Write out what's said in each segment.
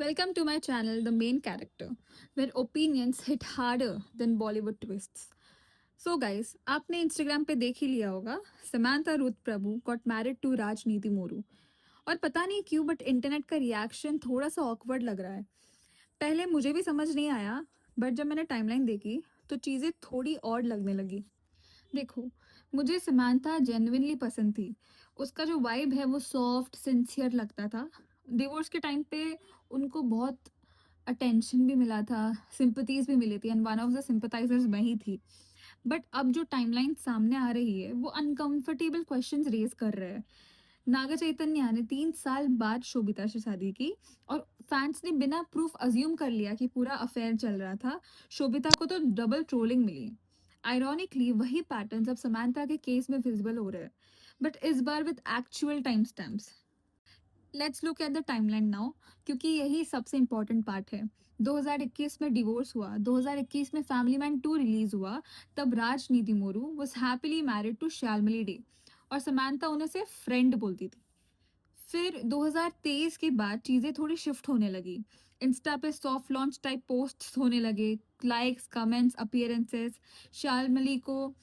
Welcome to my channel, The Main Character, where opinions hit harder than Bollywood twists. So guys, आपने Instagram पे देख ही लिया होगा, Samantha Ruth Prabhu got married to राजनीति मोरू. और पता नहीं क्यों बट इंटरनेट का रिएक्शन थोड़ा सा ऑकवर्ड लग रहा है. पहले मुझे भी समझ नहीं आया, बट जब मैंने टाइमलाइन देखी तो चीज़ें थोड़ी और लगने लगी. देखो, मुझे समांथा जेन्युइनली पसंद थी. उसका जो वाइब है वो सॉफ्ट सिंसियर लगता था. डिवोर्स के टाइम पे उनको बहुत अटेंशन भी मिला था, सिंपैथीज भी मिली थी एंड वन ऑफ द सिंपैथाइजर्स मैं ही थी. बट अब जो टाइमलाइन सामने आ रही है वो अनकंफर्टेबल क्वेश्चंस रेज कर रहे हैं. नागा चैतन्या ने 3 साल बाद शोभिता से शादी की और फैंस ने बिना प्रूफ अज्यूम कर लिया कि पूरा अफेयर चल रहा था. शोभिता को तो डबल ट्रोलिंग मिली. आयरॉनिकली वही पैटर्न्स अब समांथा के केस में विजिबल हो रहे हैं, बट इस बार with actual time stamps. Let's look at the timeline now, क्योंकि यही सबसे इम्पोर्टेंट पार्ट है. 2021 में डिवोर्स हुआ, 2021 में फैमिली मैन 2 रिलीज हुआ. तब राजनीति मोरू was happily married to Shyamali De और समांथा उन्हें सिर्फ फ्रेंड बोलती थी. फिर 2023 के बाद चीज़ें थोड़ी शिफ्ट होने लगी. इंस्टा पे सॉफ्ट लॉन्च टाइप पोस्ट्स होने लगे, लाइक्स, कमेंट्स, अपीयरेंसेस. शालमली को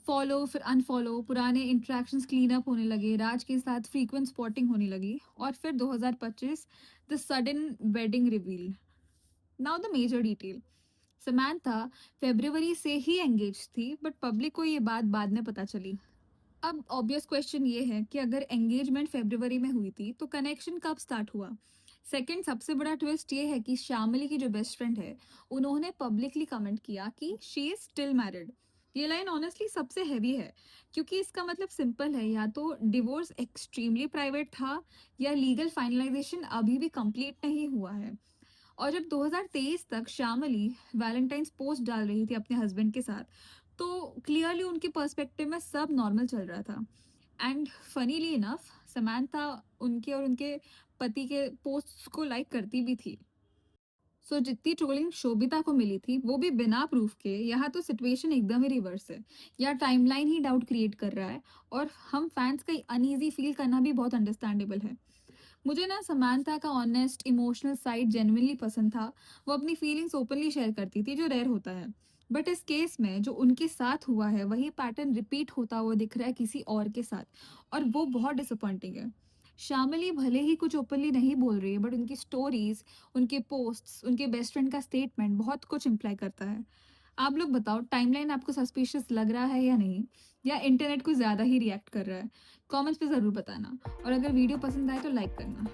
फॉलो फिर अनफॉलो, पुराने इंटरेक्शंस क्लीन अप होने लगे, राज के साथ फ्रीक्वेंट स्पॉटिंग होने लगी. और फिर 2025 the sudden wedding reveal. Now the major detail. Samantha February से ही एंगेज थी, बट पब्लिक को ये बात बाद में पता चली. अब ऑब्वियस क्वेश्चन ये है कि अगर एंगेजमेंट फेब्रुवरी में हुई थी तो कनेक्शन कब स्टार्ट हुआ. सेकंड सबसे बड़ा ट्विस्ट ये है कि श्यामली की जो बेस्ट फ्रेंड है उन्होंने पब्लिकली कमेंट किया कि शी इज स्टिल मैरिड. ये लाइन ऑनेस्टली सबसे हैवी है, क्योंकि इसका मतलब सिंपल है, या तो डिवोर्स एक्सट्रीमली प्राइवेट था या लीगल फाइनलाइजेशन अभी भी कंप्लीट नहीं हुआ है. और जब 2023 तक श्यामली वैलेंटाइंस पोस्ट डाल रही थी अपने हस्बैंड के साथ, तो क्लियरली उनके पर्सपेक्टिव में सब नॉर्मल चल रहा था. एंड फनीली इनफ समांथा उनके और उनके पति के पोस्ट्स को लाइक करती भी थी. सो जितनी ट्रोलिंग शोभिता को मिली थी वो भी बिना प्रूफ के, यहाँ तो सिचुएशन एकदम ही रिवर्स है. या टाइमलाइन ही डाउट क्रिएट कर रहा है और हम फैंस का अनईजी फील करना भी बहुत अंडरस्टैंडेबल है. मुझे ना समांथा का ऑनेस्ट इमोशनल साइड जेन्युइनली पसंद था. वो अपनी फीलिंग्स ओपनली शेयर करती थी, जो रेयर होता है. बट इस केस में जो उनके साथ हुआ है वही पैटर्न रिपीट होता हुआ दिख रहा है किसी और के साथ, और वो बहुत डिसअपॉइंटिंग है. शामिली भले ही कुछ ओपनली नहीं बोल रही है, बट उनकी स्टोरीज, उनके पोस्ट्स, उनके बेस्ट फ्रेंड का स्टेटमेंट बहुत कुछ इम्प्लाई करता है. आप लोग बताओ, टाइमलाइन आपको सस्पिशियस लग रहा है या नहीं, या इंटरनेट कुछ ज़्यादा ही रिएक्ट कर रहा है? कमेंट्स पे ज़रूर बताना, और अगर वीडियो पसंद आए तो लाइक करना.